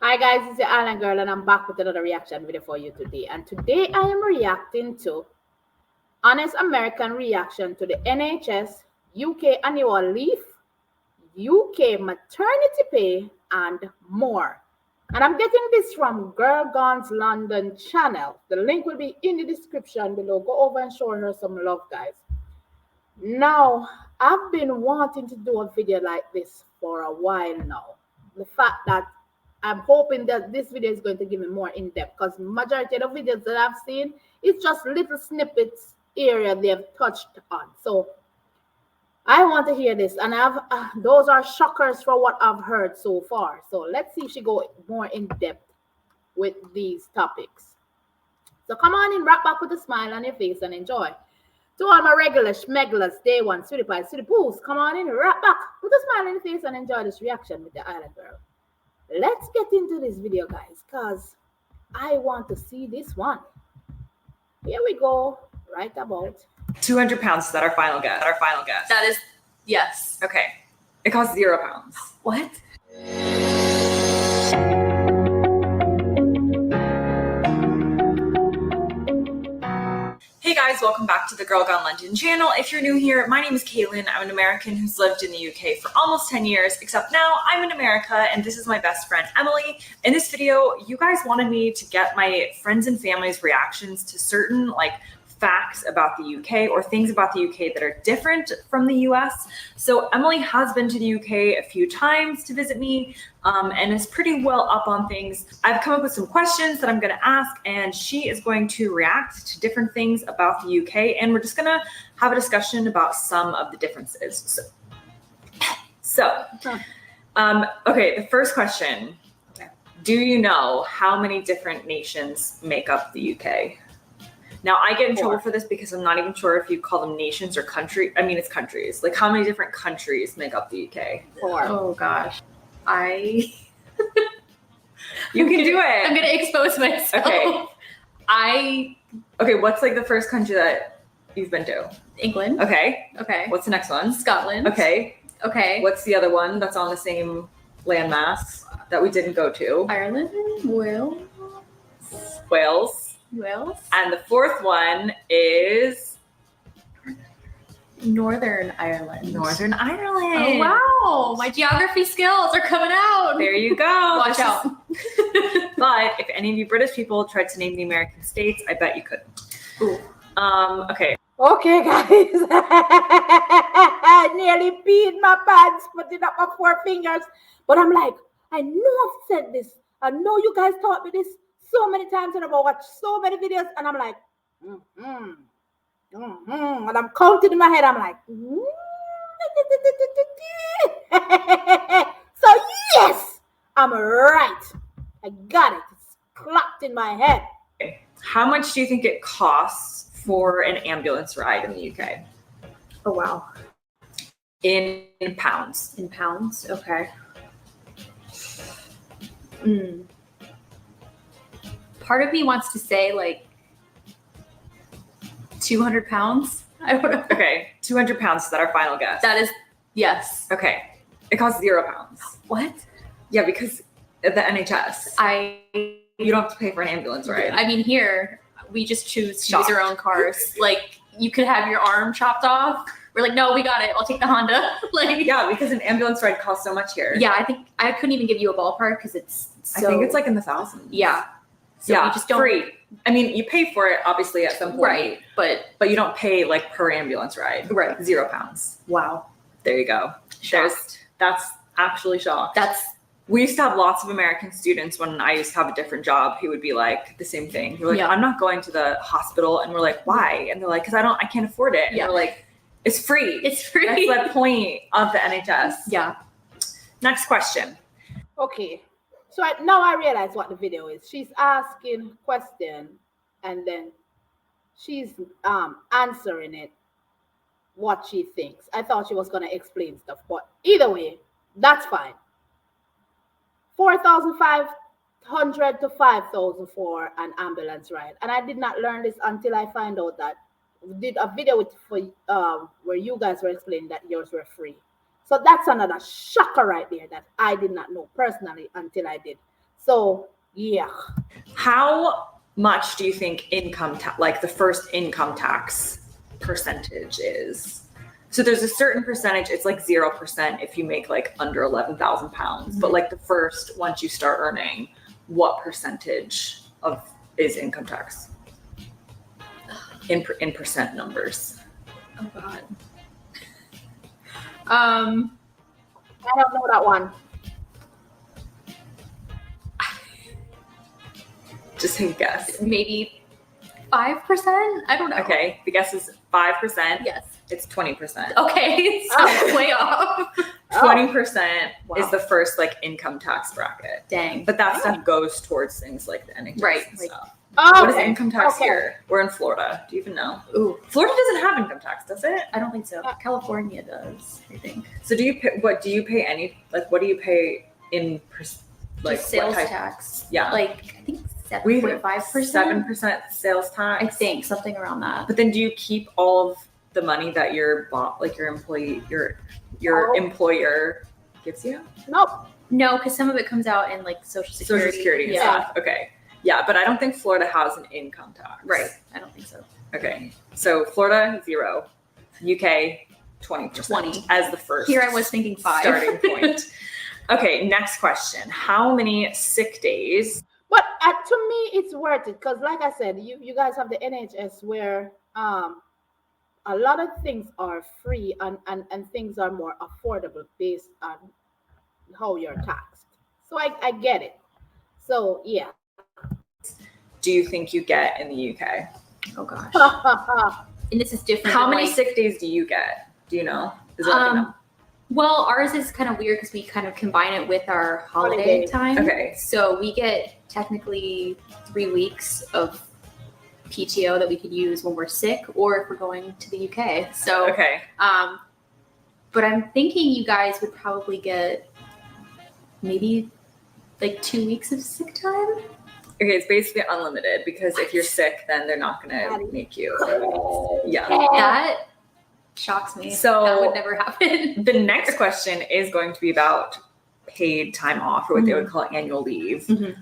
Hi guys, it's your Island Girl and I'm back with another reaction video for you today. And today I am reacting to honest American reaction to the NHS, UK annual leave, UK maternity pay, and more. And I'm getting this from Girlz London channel. The link will be in the description below. Go over and show her some love, guys. Now, I've been wanting to do a video like this for a while now. The fact that I'm hoping that this video is going to give me more in depth, because majority of the videos that I've seen, it's just little snippets area they've touched on. So I want to hear this, and those are shockers for what I've heard so far. So let's see if she go more in depth with these topics. So come on in, wrap back with a smile on your face and enjoy. To all my regular schmeglers, day one, sweetie pies, sweetie poos, come on in, wrap back with a smile on your face and enjoy this reaction with the Island Girl. Let's get into this video, guys, because I want to see this one. Here we go, right about 200 pounds. Is that our final guess? That is, yes. Okay. It costs £0. What? Hey guys, welcome back to the Girl Gone London channel. If you're new here, my name is Caitlin. I'm an American who's lived in the UK for almost 10 years, except now I'm in America and this is my best friend, Emily. In this video, you guys wanted me to get my friends and family's reactions to certain facts about the UK or things about the UK that are different from the US. So Emily has been to the UK a few times to visit me and is pretty well up on things. I've come up with some questions that I'm going to ask, and she is going to react to different things about the UK, and we're just going to have a discussion about some of the differences. Okay, the first question. Do you know how many different nations make up the UK? Now, I get in trouble for this because I'm not even sure if you call them nations or country. I mean, it's countries. Like, how many different countries make up the UK? 4. Oh gosh. You can do it. I'm gonna expose myself. Okay. Okay, what's the first country that you've been to? England. Okay. Okay. What's the next one? Scotland. Okay. Okay. What's the other one that's on the same landmass that we didn't go to? Ireland. Wales. Wales. And the fourth one is Northern Ireland. Northern Ireland. Oh wow, my geography skills are coming out. There you go. Watch out. But if any of you British people tried to name the American states, I bet you couldn't. Ooh. Okay. Okay, guys. I nearly peed my pants, putting up my 4 fingers. But I'm like, I know I've said this. I know you guys taught me this so many times, and I've watched so many videos, and I'm like, and I'm counting in my head. I'm like, so yes, I'm right. I got it. It's clocked in my head. How much do you think it costs for an ambulance ride in the UK? Oh wow. In pounds. In pounds. Okay. Part of me wants to say 200 pounds. I don't know. Okay, 200 pounds. Is that our final guess? That is, yes. Okay. It costs £0. What? Yeah, because the NHS. You don't have to pay for an ambulance ride. I mean, here, we just choose to use our own cars. You could have your arm chopped off. We're like, no, we got it. I'll take the Honda. Yeah, because an ambulance ride costs so much here. Yeah, I think I couldn't even give you a ballpark because it's so... I think it's in the thousands. Yeah. So yeah, we just don't... free. I mean, you pay for it, obviously, at some point. Right, but you don't pay, per ambulance ride. Right. £0. Wow. There you go. That's actually shocked. We used to have lots of American students when I used to have a different job who would be the same thing. You're like, I'm not going to the hospital. And we're like, why? And they're like, because I can't afford it. And we're like, it's free. It's free. That's the point of the NHS. Yeah. Next question. Okay. So now I realize what the video is. She's asking question, and then she's answering it, what she thinks. I thought she was going to explain stuff, but either way, that's fine. 4,500 to 5,000 for an ambulance ride. And I did not learn this until I find out that we did a video where you guys were explaining that yours were free. So that's another shocker right there that I did not know personally until I did. So yeah. How much do you think income tax, like the first income tax percentage is? So there's a certain percentage, it's like 0% if you make like under 11,000 pounds, but like the first, once you start earning, what percentage of is income tax? In percent numbers. Oh God. I don't know that one. Just take a guess. Maybe 5%? I don't know. Okay, the guess is 5%. Yes. It's 20%. Okay, so way off. 20% Wow. is the first like income tax bracket. Dang. But that stuff goes towards things like the NHS Right, and like- stuff. Oh, What is income tax okay. here? We're in Florida. Do you even know? Ooh, Florida doesn't have income tax, does it? I don't think so. California does, I think. So do you pay, what do you pay any, like what do you pay in, like Just sales what type? tax. Yeah. Like, I think We 7.5%. 7% sales tax. I think, something around that. But then do you keep all of the money that your employee, your Oh. employer gives you? Nope. No, because some of it comes out in like Social Security. Social Security and Yeah. stuff. Okay. Yeah, but I don't think Florida has an income tax. Right. I don't think so. Okay. So Florida, 0. UK, 20%. 20. As the first. Here I was thinking 5. starting point. Okay, next question. How many sick days? But to me, it's worth it because, like I said, you guys have the NHS where a lot of things are free and things are more affordable based on how you're taxed. So I get it. So yeah. Do you think you get in the UK? Oh gosh. Well, And this is different. How than, many like, sick days do you get? Do you know? Is it like a number? Well, ours is kind of weird because we kind of combine it with our holiday Holiday. time. Okay. So we get technically 3 weeks of PTO that we could use when we're sick or if we're going to the UK. So, Okay. but I'm thinking you guys would probably get maybe like 2 weeks of sick time. Okay, it's basically unlimited because if you're sick, then they're not gonna make you. Yeah. That shocks me. So- that would never happen. The next question is going to be about paid time off, or what they would call annual leave. Mhm.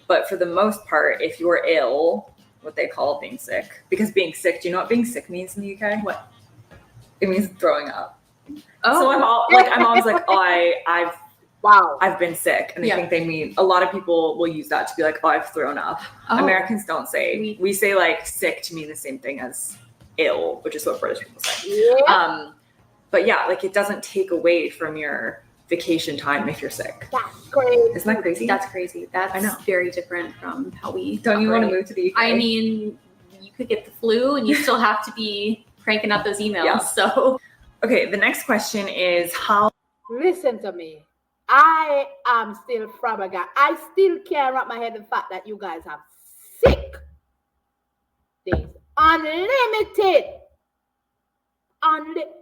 But for the most part, if you're ill, what they call being sick, because being sick, do you know what being sick means in the UK? What? It means throwing up. Oh, So I'm always like, oh, wow. I've been sick, and I Yeah. think they mean a lot of people will use that to be like, oh, I've thrown up. Oh. Americans don't say. We say like sick to mean the same thing as ill, which is what British people say. Yeah, But yeah, like it doesn't take away from your vacation time if you're sick. that's great. Isn't that crazy? That's crazy. That's I know. very different from how we Don't you want to operate. move to the UK? I mean, you could get the flu and you still have to be cranking out those emails. Yeah. So Okay, the next question is how Listen to me. I am still flabbergasted. I still can't wrap my head in the fact that you guys have sick days. Unlimited.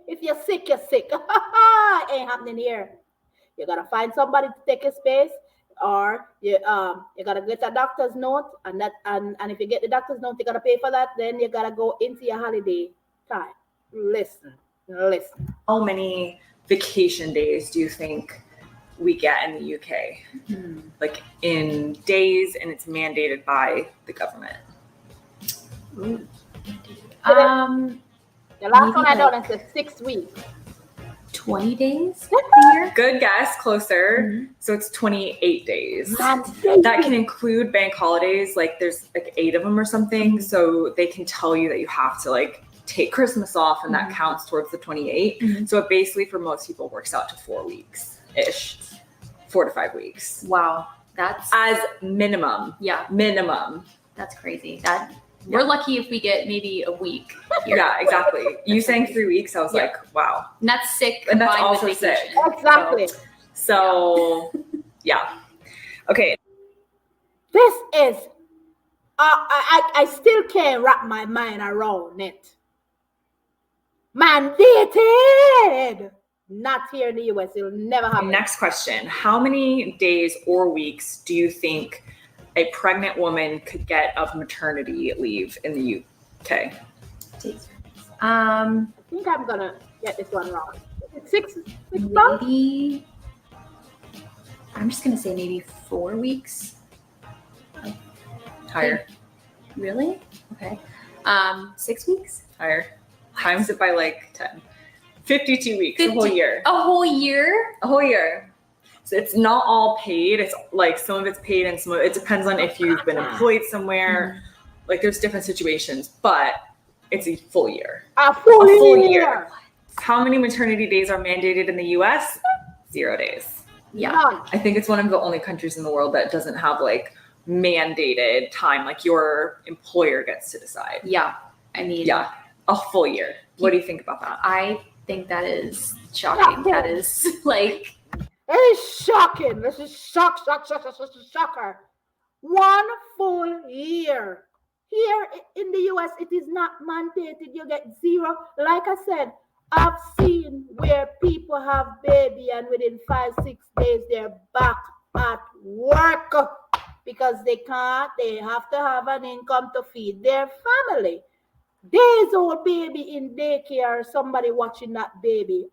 If you're sick, you're sick. Ain't happening here. You gotta find somebody to take a space, or you gotta get a doctor's note, and if you get the doctor's note, you gotta pay for that. Then you gotta go into your holiday time. Listen. how many vacation days do you think we get in the UK? Like in days, and it's mandated by the government. The last Maybe one I done like- is 6 weeks. 20 days a year. Good guess, closer. So it's 28 days. Man, That can include bank holidays, like there's like 8 of them or something. So they can tell you that you have to like take Christmas off, and that counts towards the 28. Mhm. So it basically for most people works out to 4 weeks ish, 4 to 5 weeks Wow, that's as minimum. minimum. That's crazy. We're lucky if we get maybe a week. Here. Yeah, exactly. You saying 3 weeks, I was Yeah. like, wow. And that's sick. And that's combined with also sick. vacation. Exactly. So yeah. Okay. This is. I still can't wrap my mind around it. Mandated. Not here in the US. It'll never happen. Next question. How many days or weeks do you think a pregnant woman could get of maternity leave in the UK? I think I'm gonna get this one wrong. Is it six months? Maybe I'm just gonna say maybe 4 weeks. Higher. Really? Okay. 6 weeks? Higher. Times it by like 10. 52 weeks, a whole year. A whole year? A whole year. So it's not all paid. It's like some of it's paid and some of it depends on if you've been employed somewhere. Like there's different situations, but it's a full year. A full year. How many maternity days are mandated in the US? 0 days. Yeah. None. I think it's one of the only countries in the world that doesn't have like mandated time. Like your employer gets to decide. Yeah. I mean, Yeah. A full year. What do you think about that? I think that is shocking. That is like, It is shocking. This is shocker. 1 full year. Here in the US, it is not mandated. You get 0. Like I said, I've seen where people have baby and within 5-6 days they're back at work because they have to have an income to feed their family. Days old baby in daycare, somebody watching that baby.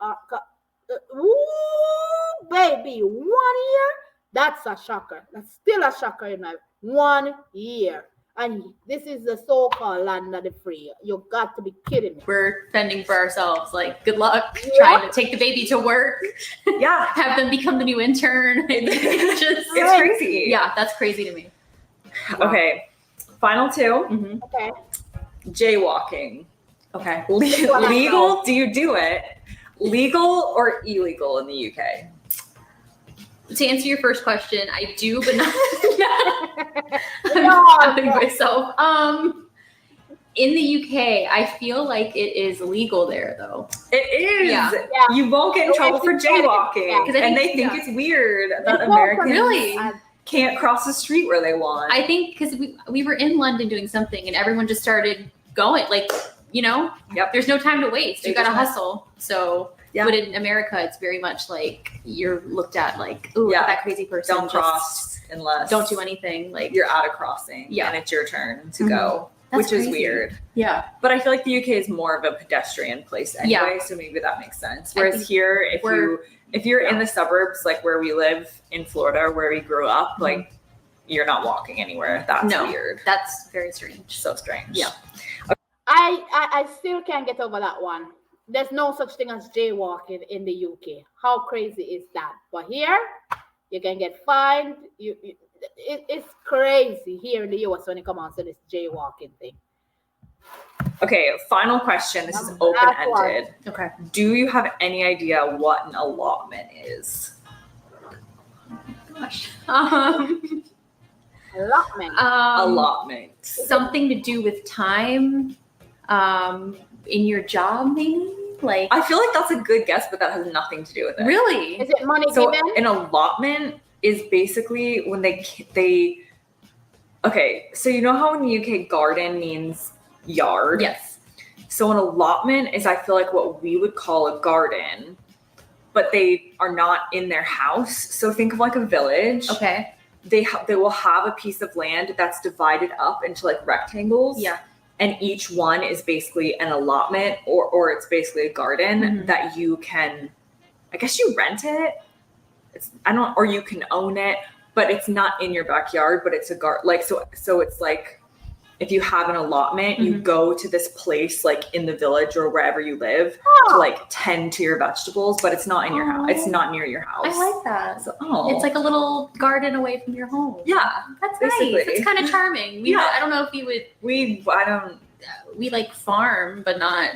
Baby, 1 year? That's a shocker. That's still a shocker in life. 1 year. And this is the so-called land of the free. You got to be kidding me. we're fending for ourselves. Like, good luck trying to take the baby to work. Yeah. Have them become the new intern. It's crazy. Yeah, that's crazy to me. Okay. Final 2. Mm-hmm. Okay. Jaywalking. Okay. Legal? Do you do it? Legal or illegal in the UK? To answer your first question, I do, but not. No, I'm doubting myself. In the UK, I feel like it is legal there, though. It is. Yeah. You won't get in trouble for jaywalking. Yeah. 'Cause I And think- they think yeah. it's weird that It's Americans Really? can't cross the street where they want. I think because we were in London doing something, and everyone just started going. Like, Yep. there's no time to waste. You They got to just- hustle. So, Yeah. but in America, it's very much like you're looked at like, ooh, Yeah. that crazy person. Don't just cross unless Don't do anything. Like, you're at a crossing. Yeah. And it's your turn to Mhm. go, That's which is crazy. weird. yeah. But I feel like the UK is more of a pedestrian place anyway, so maybe that makes sense. I Whereas think here, if you're in yeah. the suburbs, like where we live in Florida, where we grew up, like you're not walking anywhere. That's No. weird. That's very strange. So strange. Yeah. I still can't get over that one. There's no such thing as jaywalking in the UK. How crazy is that? But here, you can get fined. It's crazy here in the US when it comes on to this jaywalking thing. Okay, final question. This is Last open-ended. Okay. Do you have any idea what an allotment is? Gosh. Allotment. Allotment. Something to do with time in your job, maybe? Like, I feel like that's a good guess, but that has nothing to do with it. really? Is it money So given? an allotment is basically when they okay, so you know how in the UK garden means yard? Yes. So an allotment is, I feel like, what we would call a garden, but they are not in their house. So think of like a village. Okay. They will have a piece of land that's divided up into like rectangles. Yeah. And each one is basically an allotment or it's basically a garden Mhm. that you can, I guess you rent it. Or you can own it, but it's not in your backyard, but it's a so it's like, if you have an allotment, you Mhm. go to this place like in the village or wherever you live to like tend to your vegetables, but it's not in your house. It's not near your house. I like that. So, It's like a little garden away from your home. yeah, That's basically. nice. It's kind of charming. Yeah. I don't know if we like farm, but not.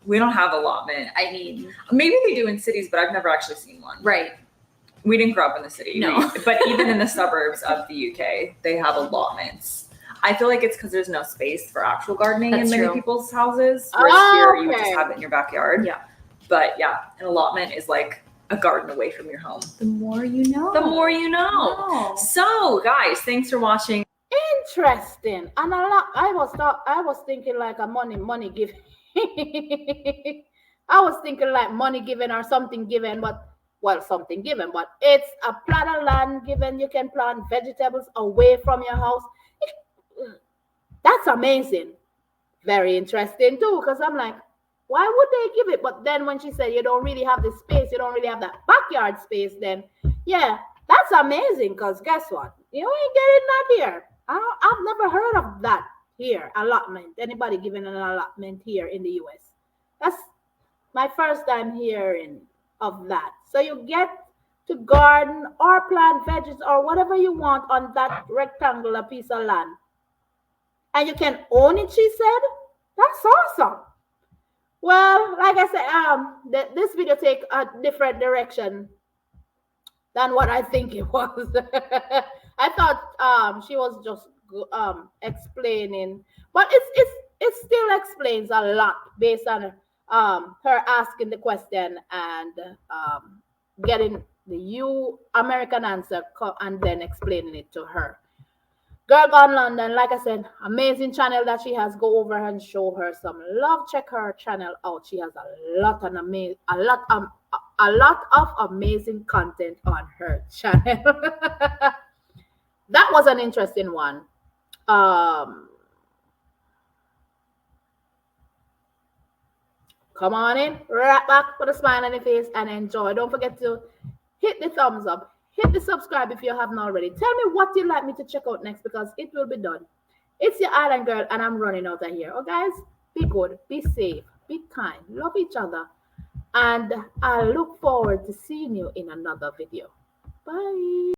we don't have allotment. I mean, Maybe they do in cities, but I've never actually seen one. right. We didn't grow up in the city. No. But even in the suburbs of the UK, they have allotments. I feel like it's because there's no space for actual gardening That's in many true. people's houses. Whereas here, you would just Okay. have it in your backyard. Yeah. But yeah, an allotment is like a garden away from your home. The more you know. The more you know. Oh. So, guys, thanks for watching. Interesting. And a lot. I was thinking like a money giving. I was thinking like money given or something given, but something given, but it's a plot of land given. You can plant vegetables away from your house. That's amazing. Very interesting too, because I'm like, why would they give it? But then when she said you don't really have the space, you don't really have that backyard space, then yeah, that's amazing, because guess what? You ain't getting that here. I've never heard of that here, allotment. Anybody giving an allotment here in the US? That's my first time hearing of that. So you get to garden or plant veggies or whatever you want on that rectangular piece of land. And you can own it, she said. That's awesome. Well, like I said, this video take a different direction than what I think it was. I thought she was just explaining, but it still explains a lot based on her asking the question and getting the American answer and then explaining it to her. Girl Gone London, like I said, amazing channel that she has. Go over and show her some love. Check her channel out. She has a lot of amazing content on her channel. That was an interesting one. Come on in, right back, put a smile on your face and enjoy. Don't forget to hit the thumbs up. Hit the subscribe if you haven't already. Tell me what you'd like me to check out next because it will be done. It's your island girl and I'm running out of here. Oh, guys, be good, be safe, be kind, love each other. And I look forward to seeing you in another video. Bye.